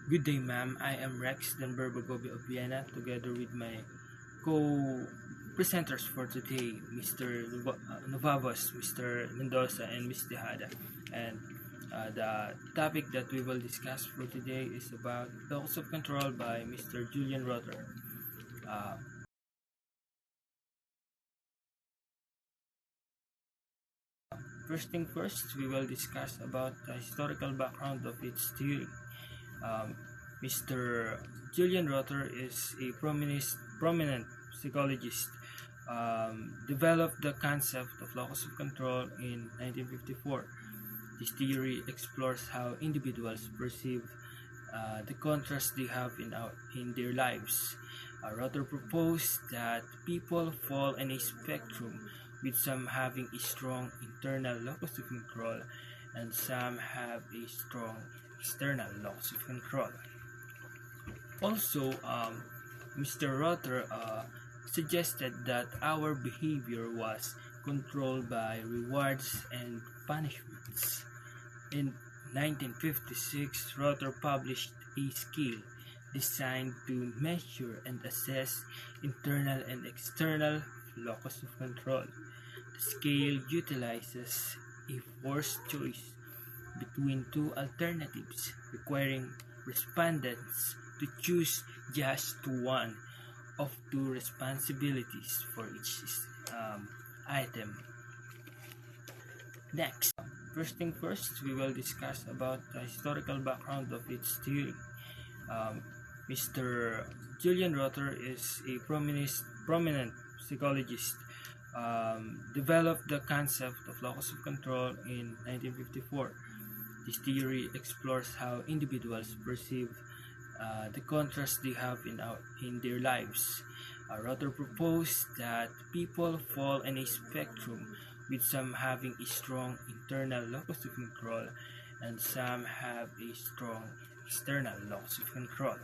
Good day, ma'am. I am Rex Denver Bagobi of Vienna, together with my co-presenters for today, Mr. Novavos, Mr. Mendoza, and Ms. Tejada. And the topic that we will discuss for today is about Locus of Control by Mr. Julian Rotter. Uh, First thing first, we will discuss about the historical background of its theory. Um, Mr. Julian Rotter is a prominent psychologist. Developed the concept of locus of control in 1954. This theory explores how individuals perceive the contrast they have in their lives. Rotter proposed that people fall in a spectrum, with some having a strong internal locus of control and some have a strong external locus of control. Also, Mr. Rotter suggested that our behavior was controlled by rewards and punishments. In 1956, Rotter published a scale designed to measure and assess internal and external locus of control. The scale utilizes a forced choice between two alternatives, requiring respondents to choose just one of two responsibilities for each item. Next, first thing first, we will discuss about the historical background of its theory. Mr. Julian Rotter is a prominent psychologist. Developed the concept of locus of control in 1954. This theory explores how individuals perceive the contrast they have in their lives. Rotter proposed that people fall in a spectrum, with some having a strong internal locus of control and some have a strong external locus of control.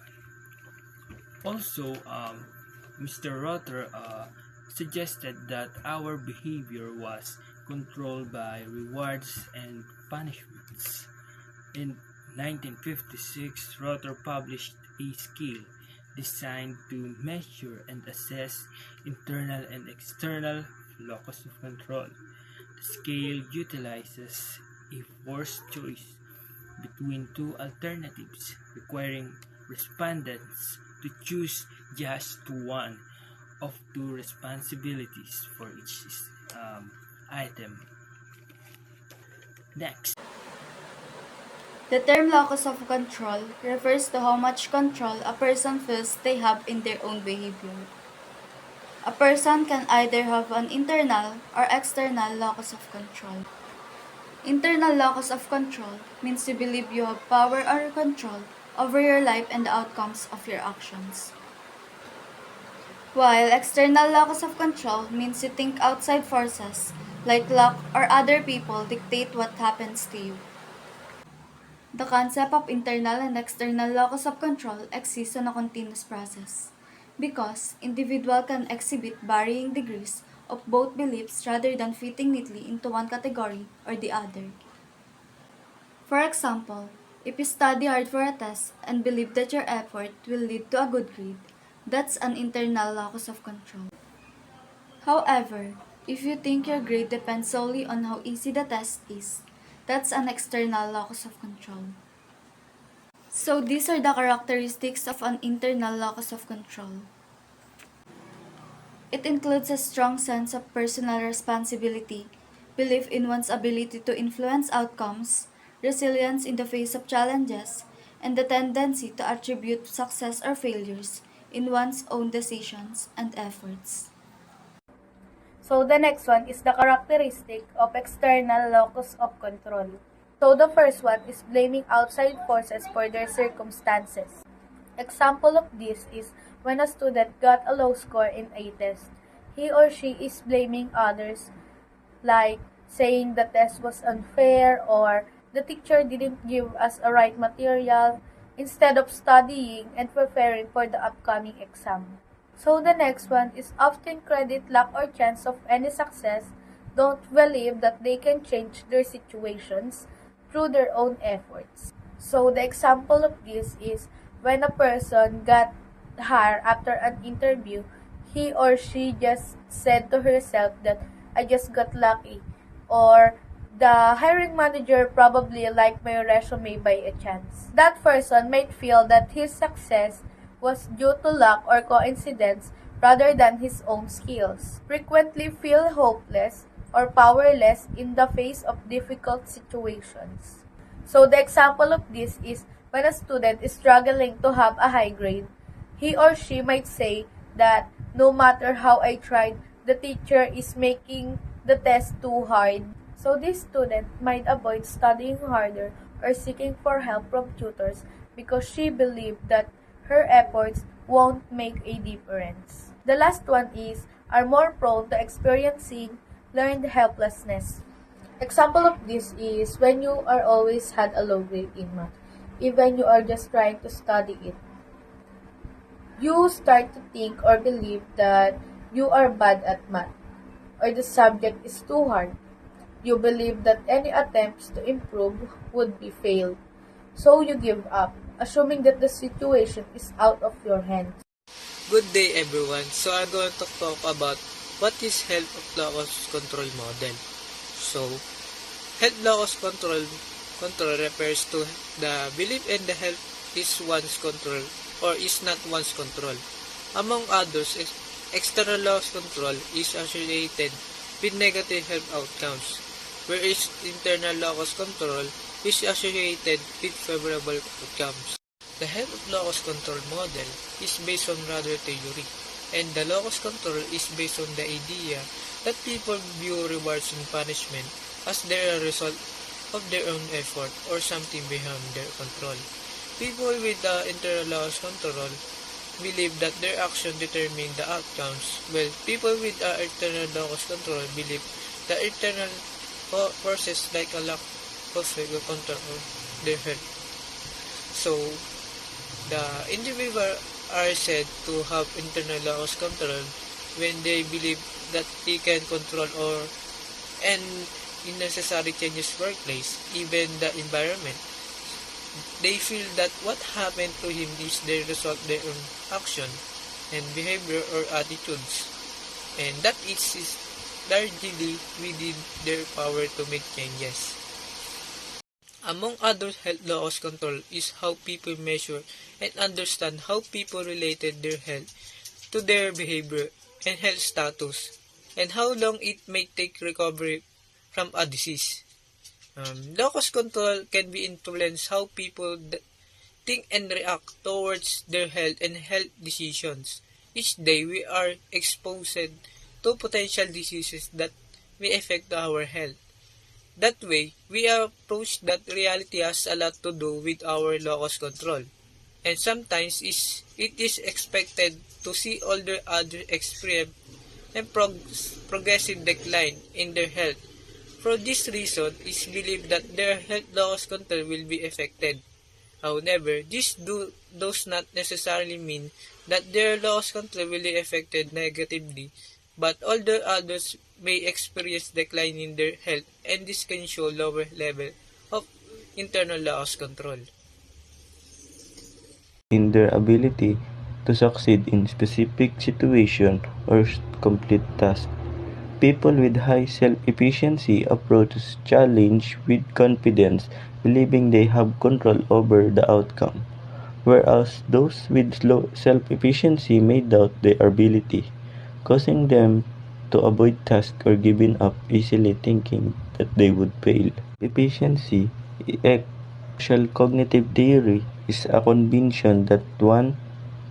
Also, Mr. Rotter suggested that our behavior was controlled by rewards and punishments. In 1956, Rotter published a scale designed to measure and assess internal and external locus of control. The scale utilizes a forced choice between two alternatives, requiring respondents to choose just one of two responsibilities for each item. Next. The term locus of control refers to how much control a person feels they have in their own behavior. A person can either have an internal or external locus of control. Internal locus of control means you believe you have power or control over your life and the outcomes of your actions. While external locus of control means you think outside forces, like luck or other people, dictate what happens to you. The concept of internal and external locus of control exists on a continuous process, because individuals can exhibit varying degrees of both beliefs rather than fitting neatly into one category or the other. For example, if you study hard for a test and believe that your effort will lead to a good grade, that's an internal locus of control. However, if you think your grade depends solely on how easy the test is, that's an external locus of control. So these are the characteristics of an internal locus of control. It includes a strong sense of personal responsibility, belief in one's ability to influence outcomes, resilience in the face of challenges, and the tendency to attribute success or failures in one's own decisions and efforts. So the next one is the characteristic of external locus of control. So the first one is blaming outside forces for their circumstances. Example of this is when a student got a low score in a test. He or she is blaming others, like saying the test was unfair or the teacher didn't give us a right material, instead of studying and preparing for the upcoming exam. So the next one is often credit luck or chance of any success, don't believe that they can change their situations through their own efforts. So the example of this is when a person got hired after an interview, he or she just said to herself that I just got lucky, or the hiring manager probably liked my resume by a chance. That person might feel that his success was due to luck or coincidence rather than his own skills. Frequently feel hopeless or powerless in the face of difficult situations. So the example of this is when a student is struggling to have a high grade, he or she might say that no matter how I tried, the teacher is making the test too hard. So this student might avoid studying harder or seeking for help from tutors because she believed that her efforts won't make a difference. The last one is are more prone to experiencing learned helplessness. Example of this is when you are always had a low grade in math, even you are just trying to study it. You start to think or believe that you are bad at math or the subject is too hard. You believe that any attempts to improve would be failed. So you give up, assuming that the situation is out of your hands. Good day everyone. So I'm going to talk about what is health of locus control model. So, health locus control refers to the belief in the health is one's control or is not one's control. Among others, external locus control is associated with negative health outcomes, whereas internal locus control is associated with favorable outcomes. The health of locus control model is based on Rudder theory, and the locus control is based on the idea that people view rewards and punishment as their result of their own effort or something beyond their control. People with the internal locus control believe that their action determine the outcomes, while people with the external locus control believe the internal forces like a lack of control of their health. So, the individual are said to have internal locus control when they believe that they can control or and unnecessary changes workplace, even the environment. They feel that what happened to him is the result of their own action and behavior or attitudes, and that it is largely within their power to make changes. Among other health locus control is how people measure and understand how people related their health to their behavior and health status, and how long it may take recovery from a disease. Locus control can be influence how people think and react towards their health and health decisions. Each day we are exposed to potential diseases that may affect our health. That way, we approach that reality has a lot to do with our locus control. And sometimes it is expected to see older adults experience and progressive decline in their health. For this reason, it is believed that their health locus control will be affected. However, this does not necessarily mean that their locus control will be affected negatively, but older adults may experience decline in their health, and this can show lower level of internal locus control. In their ability to succeed in specific situation or complete task. People with high self-efficiency approach challenge with confidence, believing they have control over the outcome, whereas those with low self-efficiency may doubt their ability, causing them to avoid tasks or giving up easily thinking that they would fail. Efficiency, social cognitive theory, is a conviction that one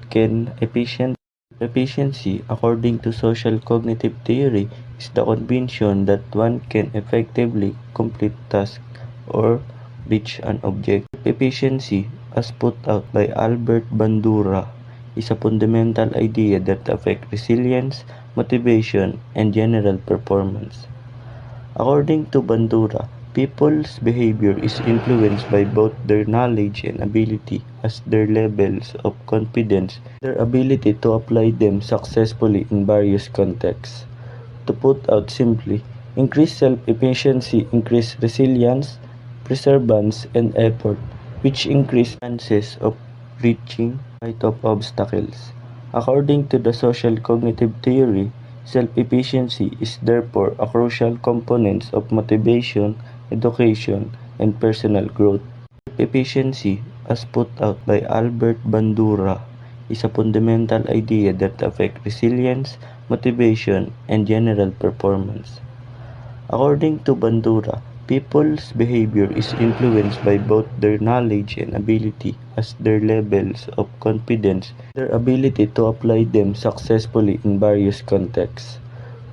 can efficiency, according to social cognitive theory, is the conviction that one can effectively complete tasks or reach an objective. Efficiency, as put out by Albert Bandura, is a fundamental idea that affects resilience, motivation, and general performance. According to Bandura, people's behavior is influenced by both their knowledge and ability as their levels of confidence, their ability to apply them successfully in various contexts. To put out simply, increased self-efficiency increases resilience, perseverance, and effort, which increase chances of reaching height of obstacles. According to the social cognitive theory, self-efficiency is therefore a crucial component of motivation, education, and personal growth. Self-efficiency, as put out by Albert Bandura, is a fundamental idea that affects resilience, motivation, and general performance. According to Bandura, people's behavior is influenced by both their knowledge and ability as their levels of confidence, their ability to apply them successfully in various contexts.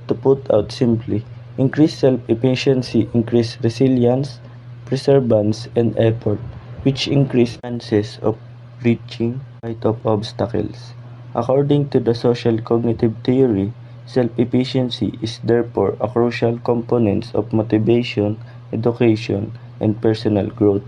To put out simply, increased self-efficiency increase resilience, perseverance, and effort, which increase chances of reaching height of obstacles. According to the social cognitive theory, self-efficiency is therefore a crucial component of motivation, education, and personal growth.